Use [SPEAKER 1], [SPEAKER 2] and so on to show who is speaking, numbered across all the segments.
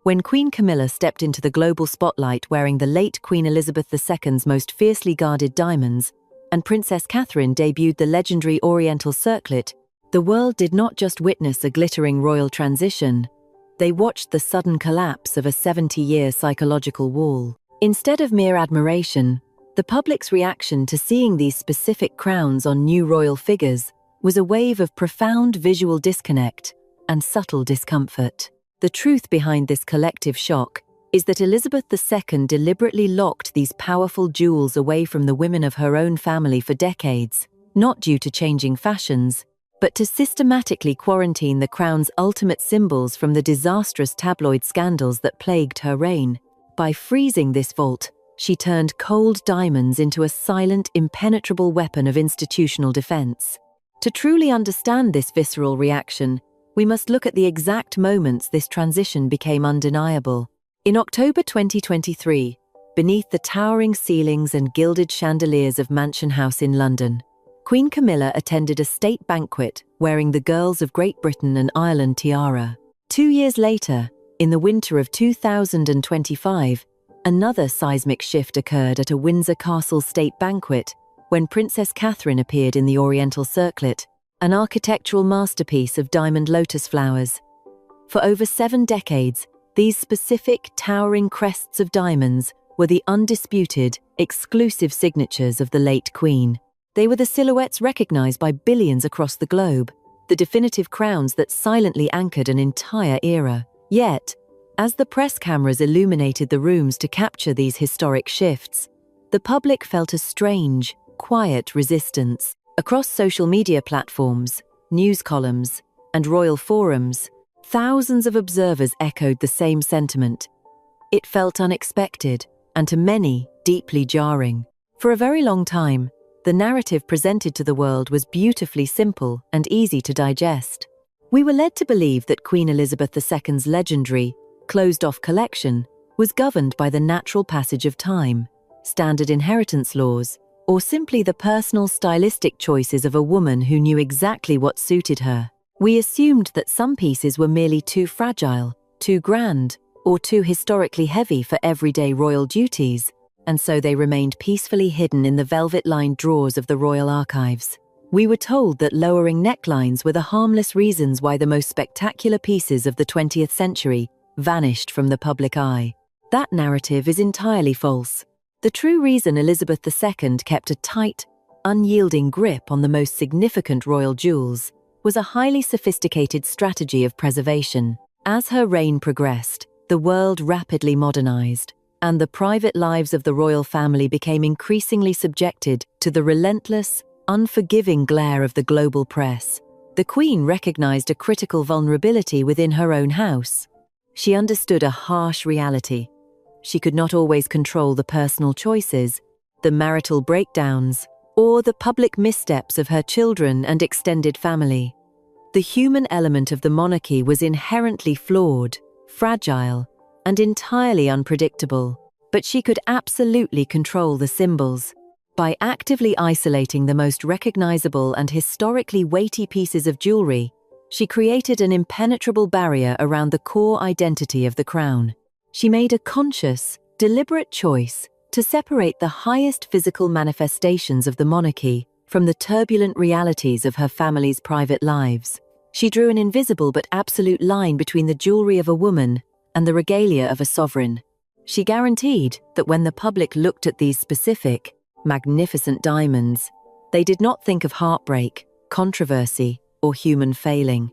[SPEAKER 1] When Queen Camilla stepped into the global spotlight wearing the late Queen Elizabeth II's most fiercely guarded diamonds, and Princess Catherine debuted the legendary Oriental circlet, the world did not just witness a glittering royal transition, they watched the sudden collapse of a 70-year psychological wall. Instead of mere admiration, the public's reaction to seeing these specific crowns on new royal figures was a wave of profound visual disconnect and subtle discomfort. The truth behind this collective shock is that Elizabeth II deliberately locked these powerful jewels away from the women of her own family for decades, not due to changing fashions, but to systematically quarantine the crown's ultimate symbols from the disastrous tabloid scandals that plagued her reign. By freezing this vault, she turned cold diamonds into a silent, impenetrable weapon of institutional defense. To truly understand this visceral reaction, we must look at the exact moments this transition became undeniable. In October 2023, beneath the towering ceilings and gilded chandeliers of Mansion House in London, Queen Camilla attended a state banquet wearing the Girls of Great Britain and Ireland tiara. 2 years later, in the winter of 2025, another seismic shift occurred at a Windsor Castle state banquet when Princess Catherine appeared in the Oriental circlet, an architectural masterpiece of diamond lotus flowers. For over 7 decades, these specific, towering crests of diamonds were the undisputed, exclusive signatures of the late Queen. They were the silhouettes recognized by billions across the globe, the definitive crowns that silently anchored an entire era. Yet, as the press cameras illuminated the rooms to capture these historic shifts, the public felt a strange, quiet resistance. Across social media platforms, news columns, and royal forums, thousands of observers echoed the same sentiment. It felt unexpected, and to many, deeply jarring. For a very long time, the narrative presented to the world was beautifully simple and easy to digest. We were led to believe that Queen Elizabeth II's legendary, closed-off collection was governed by the natural passage of time, standard inheritance laws, or simply the personal stylistic choices of a woman who knew exactly what suited her. We assumed that some pieces were merely too fragile, too grand, or too historically heavy for everyday royal duties, and so they remained peacefully hidden in the velvet-lined drawers of the royal archives. We were told that lowering necklines were the harmless reasons why the most spectacular pieces of the 20th century vanished from the public eye. That narrative is entirely false. The true reason Elizabeth II kept a tight, unyielding grip on the most significant royal jewels was a highly sophisticated strategy of preservation. As her reign progressed, the world rapidly modernized, and the private lives of the royal family became increasingly subjected to the relentless, unforgiving glare of the global press. The Queen recognized a critical vulnerability within her own house. She understood a harsh reality. She could not always control the personal choices, the marital breakdowns, or the public missteps of her children and extended family. The human element of the monarchy was inherently flawed, fragile, and entirely unpredictable, but she could absolutely control the symbols. By actively isolating the most recognizable and historically weighty pieces of jewelry, she created an impenetrable barrier around the core identity of the crown. She made a conscious, deliberate choice to separate the highest physical manifestations of the monarchy from the turbulent realities of her family's private lives. She drew an invisible but absolute line between the jewelry of a woman and the regalia of a sovereign. She guaranteed that when the public looked at these specific, magnificent diamonds, they did not think of heartbreak, controversy, or human failing.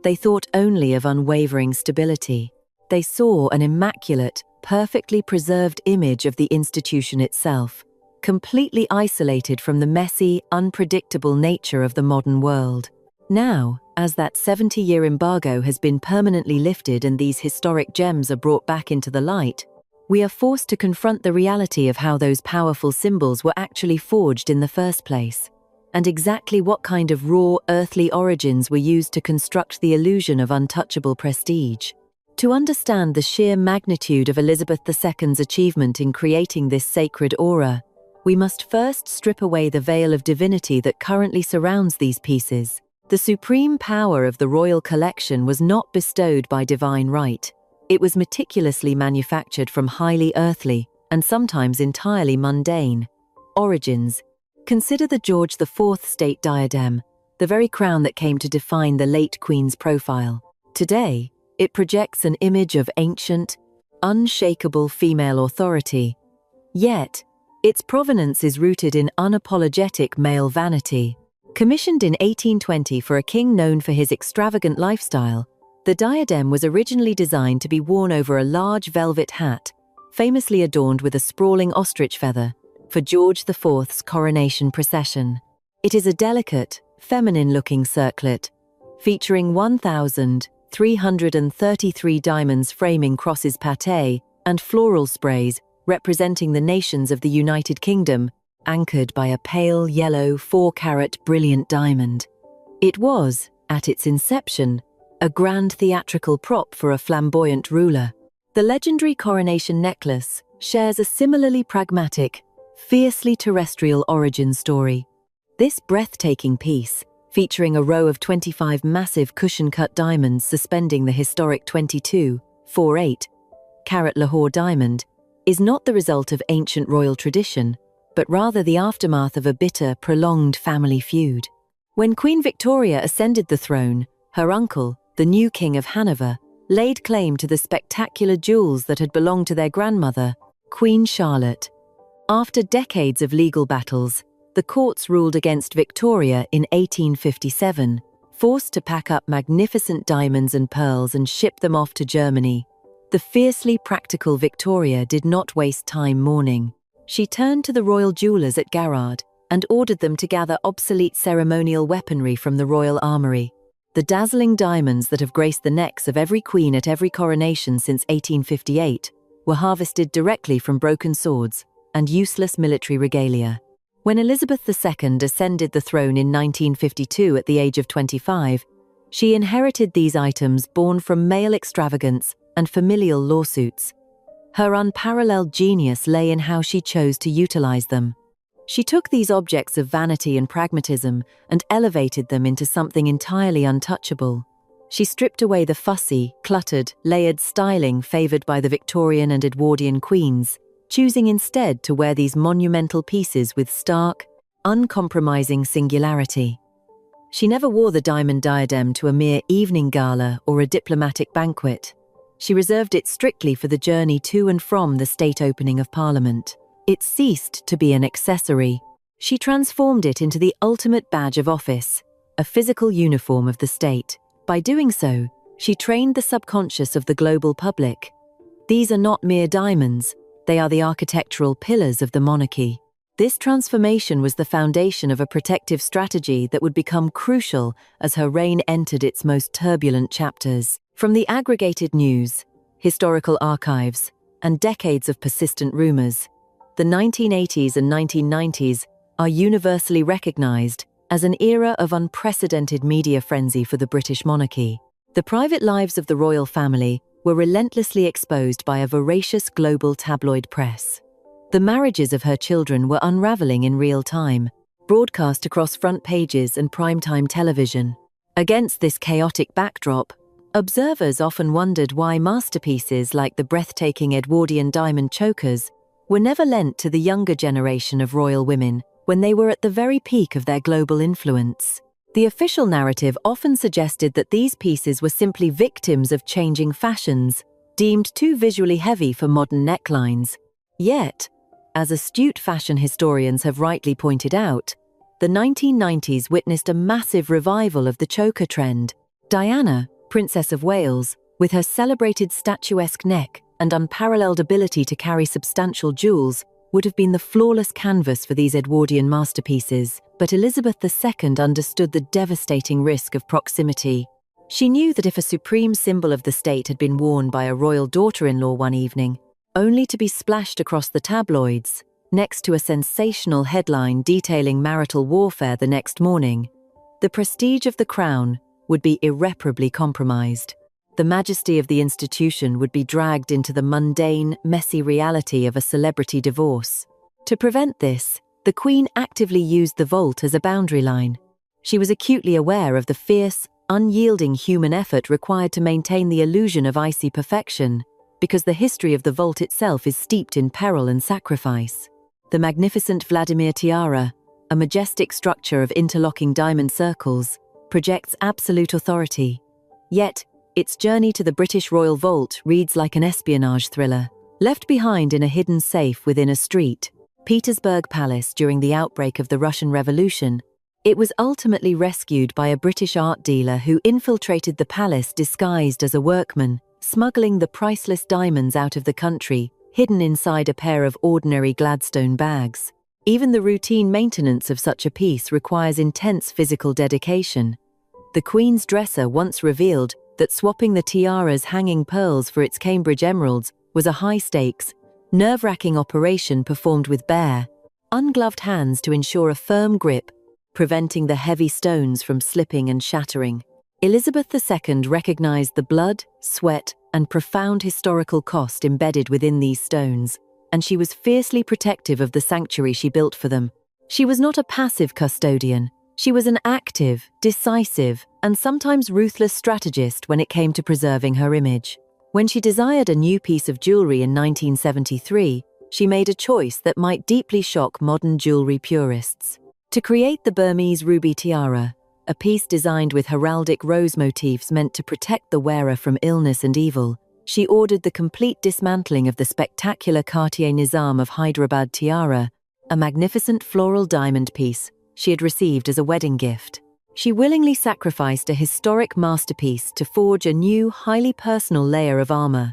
[SPEAKER 1] They thought only of unwavering stability. They saw an immaculate, perfectly preserved image of the institution itself, completely isolated from the messy, unpredictable nature of the modern world. Now, as that 70-year embargo has been permanently lifted and these historic gems are brought back into the light, we are forced to confront the reality of how those powerful symbols were actually forged in the first place, and exactly what kind of raw, earthly origins were used to construct the illusion of untouchable prestige. To understand the sheer magnitude of Elizabeth II's achievement in creating this sacred aura, we must first strip away the veil of divinity that currently surrounds these pieces. The supreme power of the royal collection was not bestowed by divine right. It was meticulously manufactured from highly earthly, and sometimes entirely mundane, origins. Consider the George IV state diadem, the very crown that came to define the late Queen's profile. Today, it projects an image of ancient, unshakable female authority. Yet, its provenance is rooted in unapologetic male vanity. Commissioned in 1820 for a king known for his extravagant lifestyle, the diadem was originally designed to be worn over a large velvet hat, famously adorned with a sprawling ostrich feather, for George IV's coronation procession. It is a delicate, feminine-looking circlet, featuring 1,333 diamonds framing crosses pâté and floral sprays representing the nations of the United Kingdom, anchored by a pale yellow 4-carat brilliant diamond. It was, at its inception, a grand theatrical prop for a flamboyant ruler. The legendary coronation necklace shares a similarly pragmatic, fiercely terrestrial origin story. This breathtaking piece, featuring a row of 25 massive cushion-cut diamonds suspending the historic 22.48-carat Lahore diamond, is not the result of ancient royal tradition, but rather the aftermath of a bitter, prolonged family feud. When Queen Victoria ascended the throne, her uncle, the new King of Hanover, laid claim to the spectacular jewels that had belonged to their grandmother, Queen Charlotte. After decades of legal battles, the courts ruled against Victoria in 1857, forced to pack up magnificent diamonds and pearls and ship them off to Germany. The fiercely practical Victoria did not waste time mourning. She turned to the royal jewelers at Garrard and ordered them to gather obsolete ceremonial weaponry from the royal armory. The dazzling diamonds that have graced the necks of every queen at every coronation since 1858 were harvested directly from broken swords and useless military regalia. When Elizabeth II ascended the throne in 1952 at the age of 25, she inherited these items born from male extravagance and familial lawsuits. Her unparalleled genius lay in how she chose to utilize them. She took these objects of vanity and pragmatism and elevated them into something entirely untouchable. She stripped away the fussy, cluttered, layered styling favored by the Victorian and Edwardian queens, choosing instead to wear these monumental pieces with stark, uncompromising singularity. She never wore the diamond diadem to a mere evening gala or a diplomatic banquet. She reserved it strictly for the journey to and from the state opening of Parliament. It ceased to be an accessory. She transformed it into the ultimate badge of office, a physical uniform of the state. By doing so, she trained the subconscious of the global public. These are not mere diamonds, they are the architectural pillars of the monarchy. This transformation was the foundation of a protective strategy that would become crucial as her reign entered its most turbulent chapters. From the aggregated news, historical archives, and decades of persistent rumors, the 1980s and 1990s are universally recognized as an era of unprecedented media frenzy for the British monarchy. The private lives of the royal family were relentlessly exposed by a voracious global tabloid press. The marriages of her children were unraveling in real time, broadcast across front pages and primetime television. Against this chaotic backdrop, observers often wondered why masterpieces like the breathtaking Edwardian diamond chokers were never lent to the younger generation of royal women when they were at the very peak of their global influence. The official narrative often suggested that these pieces were simply victims of changing fashions, deemed too visually heavy for modern necklines. Yet, as astute fashion historians have rightly pointed out, the 1990s witnessed a massive revival of the choker trend. Diana, Princess of Wales, with her celebrated statuesque neck and unparalleled ability to carry substantial jewels, would have been the flawless canvas for these Edwardian masterpieces, but Elizabeth II understood the devastating risk of proximity. She knew that if a supreme symbol of the state had been worn by a royal daughter-in-law one evening, only to be splashed across the tabloids, next to a sensational headline detailing marital warfare the next morning, the prestige of the crown would be irreparably compromised. The majesty of the institution would be dragged into the mundane, messy reality of a celebrity divorce. To prevent this, the Queen actively used the vault as a boundary line. She was acutely aware of the fierce, unyielding human effort required to maintain the illusion of icy perfection, because the history of the vault itself is steeped in peril and sacrifice. The magnificent Vladimir tiara, a majestic structure of interlocking diamond circles, projects absolute authority. Yet, its journey to the British Royal Vault reads like an espionage thriller. Left behind in a hidden safe within a street, Petersburg Palace during the outbreak of the Russian Revolution, it was ultimately rescued by a British art dealer who infiltrated the palace disguised as a workman, smuggling the priceless diamonds out of the country, hidden inside a pair of ordinary Gladstone bags. Even the routine maintenance of such a piece requires intense physical dedication. The Queen's dresser once revealed that swapping the tiara's hanging pearls for its Cambridge emeralds was a high-stakes, nerve-wracking operation performed with bare, ungloved hands to ensure a firm grip, preventing the heavy stones from slipping and shattering. Elizabeth II recognized the blood, sweat, and profound historical cost embedded within these stones, and she was fiercely protective of the sanctuary she built for them. She was not a passive custodian. She was an active, decisive, and sometimes ruthless strategist when it came to preserving her image. When she desired a new piece of jewelry in 1973, she made a choice that might deeply shock modern jewelry purists. To create the Burmese ruby tiara, a piece designed with heraldic rose motifs meant to protect the wearer from illness and evil, she ordered the complete dismantling of the spectacular Cartier Nizam of Hyderabad tiara, a magnificent floral diamond piece she had received as a wedding gift. She willingly sacrificed a historic masterpiece to forge a new, highly personal layer of armor,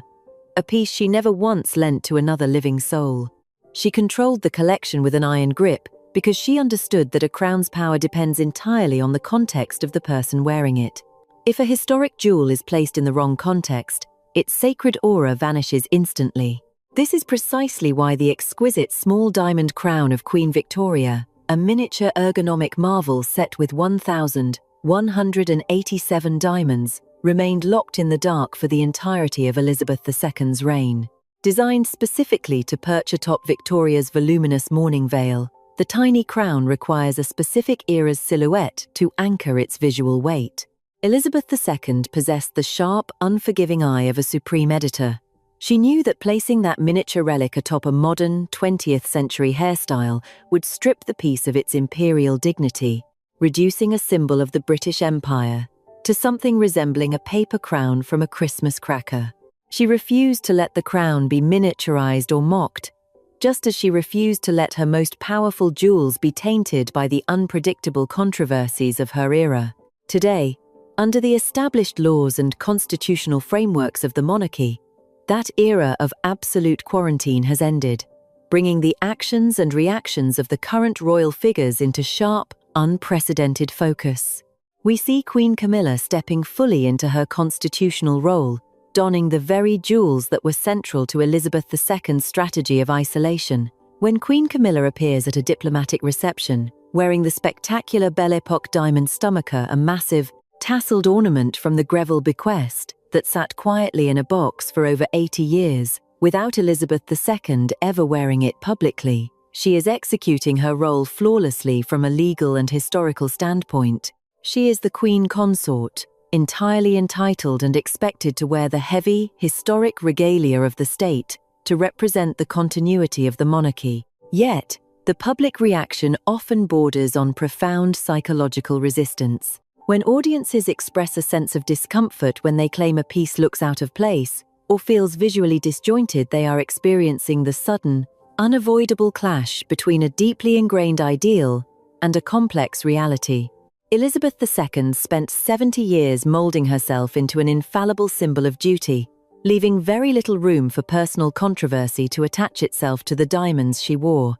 [SPEAKER 1] a piece she never once lent to another living soul. She controlled the collection with an iron grip, because she understood that a crown's power depends entirely on the context of the person wearing it. If a historic jewel is placed in the wrong context, its sacred aura vanishes instantly. This is precisely why the exquisite small diamond crown of Queen Victoria, a miniature ergonomic marvel set with 1,187 diamonds, remained locked in the dark for the entirety of Elizabeth II's reign. Designed specifically to perch atop Victoria's voluminous mourning veil, the tiny crown requires a specific era's silhouette to anchor its visual weight. Elizabeth II possessed the sharp, unforgiving eye of a supreme editor. She knew that placing that miniature relic atop a modern, 20th-century hairstyle would strip the piece of its imperial dignity, reducing a symbol of the British Empire to something resembling a paper crown from a Christmas cracker. She refused to let the crown be miniaturized or mocked, just as she refused to let her most powerful jewels be tainted by the unpredictable controversies of her era. Today, under the established laws and constitutional frameworks of the monarchy, that era of absolute quarantine has ended, bringing the actions and reactions of the current royal figures into sharp, unprecedented focus. We see Queen Camilla stepping fully into her constitutional role, donning the very jewels that were central to Elizabeth II's strategy of isolation. When Queen Camilla appears at a diplomatic reception, wearing the spectacular Belle Epoque diamond stomacher, a massive, tasseled ornament from the Greville bequest that sat quietly in a box for over 80 years, without Elizabeth II ever wearing it publicly, she is executing her role flawlessly from a legal and historical standpoint. She is the Queen Consort, entirely entitled and expected to wear the heavy, historic regalia of the state to represent the continuity of the monarchy. Yet, the public reaction often borders on profound psychological resistance. When audiences express a sense of discomfort when they claim a piece looks out of place or feels visually disjointed, they are experiencing the sudden, unavoidable clash between a deeply ingrained ideal and a complex reality. Elizabeth II spent 70 years molding herself into an infallible symbol of duty, leaving very little room for personal controversy to attach itself to the diamonds she wore.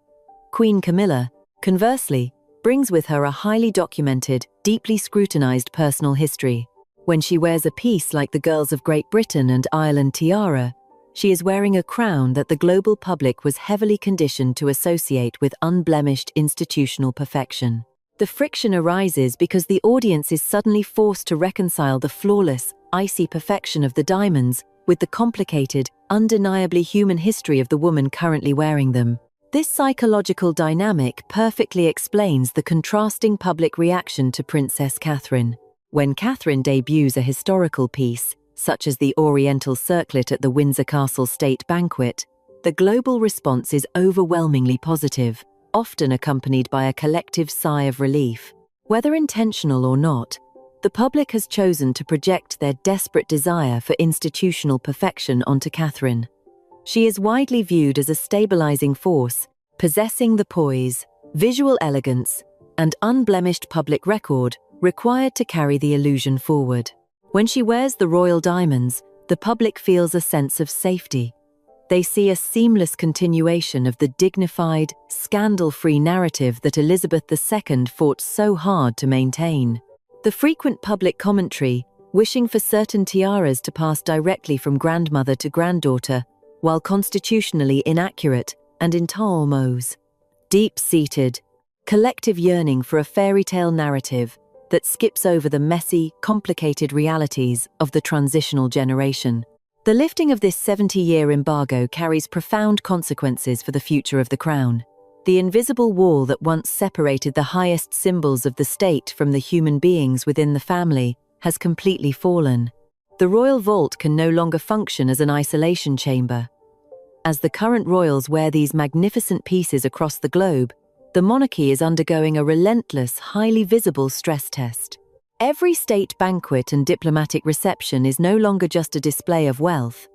[SPEAKER 1] Queen Camilla, conversely, brings with her a highly documented, deeply scrutinized personal history. When she wears a piece like the Girls of Great Britain and Ireland tiara, she is wearing a crown that the global public was heavily conditioned to associate with unblemished institutional perfection. The friction arises because the audience is suddenly forced to reconcile the flawless, icy perfection of the diamonds with the complicated, undeniably human history of the woman currently wearing them. This psychological dynamic perfectly explains the contrasting public reaction to Princess Catherine. When Catherine debuts a historical piece, such as the Oriental Circlet at the Windsor Castle State Banquet, the global response is overwhelmingly positive, often accompanied by a collective sigh of relief. Whether intentional or not, the public has chosen to project their desperate desire for institutional perfection onto Catherine. She is widely viewed as a stabilizing force, possessing the poise, visual elegance, and unblemished public record required to carry the illusion forward. When she wears the royal diamonds, the public feels a sense of safety. They see a seamless continuation of the dignified, scandal-free narrative that Elizabeth II fought so hard to maintain. The frequent public commentary, wishing for certain tiaras to pass directly from grandmother to granddaughter, while constitutionally inaccurate and in almost deep-seated, collective yearning for a fairy tale narrative that skips over the messy, complicated realities of the transitional generation. The lifting of this 70-year embargo carries profound consequences for the future of the crown. The invisible wall that once separated the highest symbols of the state from the human beings within the family has completely fallen. The royal vault can no longer function as an isolation chamber. As the current royals wear these magnificent pieces across the globe, the monarchy is undergoing a relentless, highly visible stress test. Every state banquet and diplomatic reception is no longer just a display of wealth.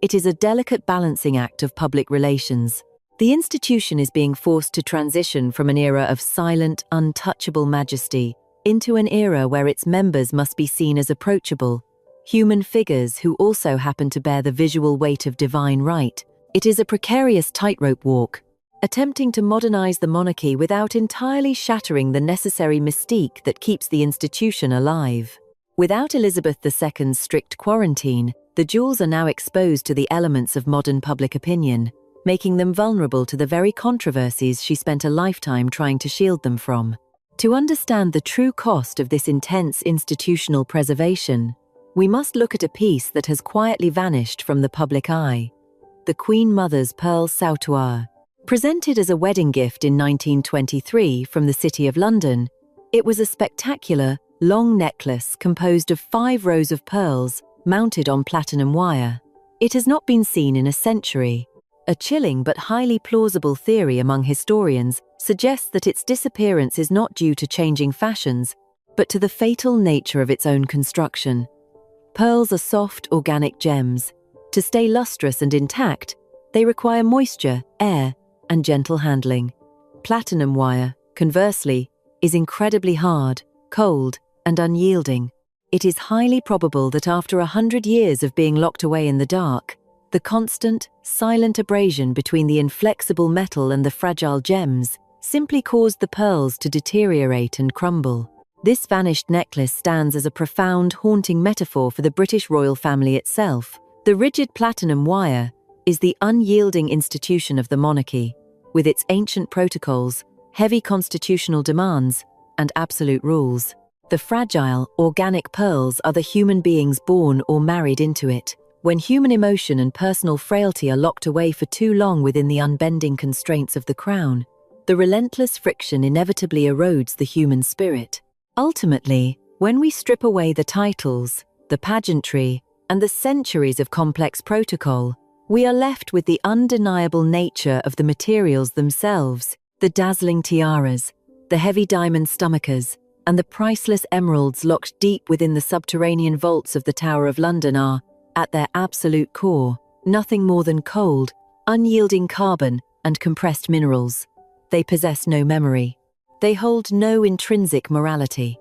[SPEAKER 1] It is a delicate balancing act of public relations. The institution is being forced to transition from an era of silent, untouchable majesty into an era where its members must be seen as approachable, human figures who also happen to bear the visual weight of divine right. It is a precarious tightrope walk, attempting to modernize the monarchy without entirely shattering the necessary mystique that keeps the institution alive. Without Elizabeth II's strict quarantine, the jewels are now exposed to the elements of modern public opinion, making them vulnerable to the very controversies she spent a lifetime trying to shield them from. To understand the true cost of this intense institutional preservation, we must look at a piece that has quietly vanished from the public eye: the Queen Mother's pearl sautoir. Presented as a wedding gift in 1923 from the City of London, it was a spectacular, long necklace composed of 5 rows of pearls mounted on platinum wire. It has not been seen in a century. A chilling but highly plausible theory among historians suggests that its disappearance is not due to changing fashions, but to the fatal nature of its own construction. Pearls are soft, organic gems. To stay lustrous and intact, they require moisture, air, and gentle handling. Platinum wire, conversely, is incredibly hard, cold, and unyielding. It is highly probable that after 100 years of being locked away in the dark, the constant, silent abrasion between the inflexible metal and the fragile gems simply caused the pearls to deteriorate and crumble. This vanished necklace stands as a profound, haunting metaphor for the British royal family itself. The rigid platinum wire is the unyielding institution of the monarchy, with its ancient protocols, heavy constitutional demands, and absolute rules. The fragile, organic pearls are the human beings born or married into it. When human emotion and personal frailty are locked away for too long within the unbending constraints of the crown, the relentless friction inevitably erodes the human spirit. Ultimately, when we strip away the titles, the pageantry, and the centuries of complex protocol, we are left with the undeniable nature of the materials themselves. The dazzling tiaras, the heavy diamond stomachers, and the priceless emeralds locked deep within the subterranean vaults of the Tower of London are, at their absolute core, nothing more than cold, unyielding carbon and compressed minerals. They possess no memory. They hold no intrinsic morality.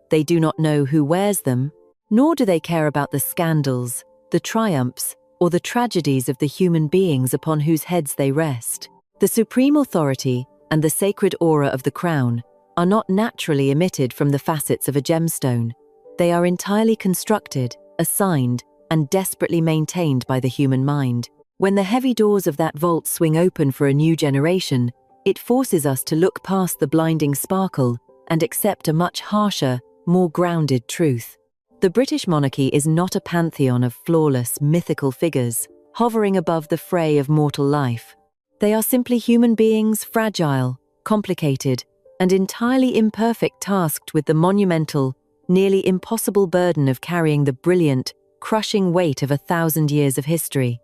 [SPEAKER 1] They do not know who wears them, nor do they care about the scandals, the triumphs, or the tragedies of the human beings upon whose heads they rest. The supreme authority and the sacred aura of the crown are not naturally emitted from the facets of a gemstone. They are entirely constructed, assigned, and desperately maintained by the human mind. When the heavy doors of that vault swing open for a new generation, it forces us to look past the blinding sparkle and accept a much harsher, more grounded truth. The British monarchy is not a pantheon of flawless, mythical figures hovering above the fray of mortal life. They are simply human beings, fragile, complicated, and entirely imperfect, tasked with the monumental, nearly impossible burden of carrying the brilliant, crushing weight of 1,000 years of history.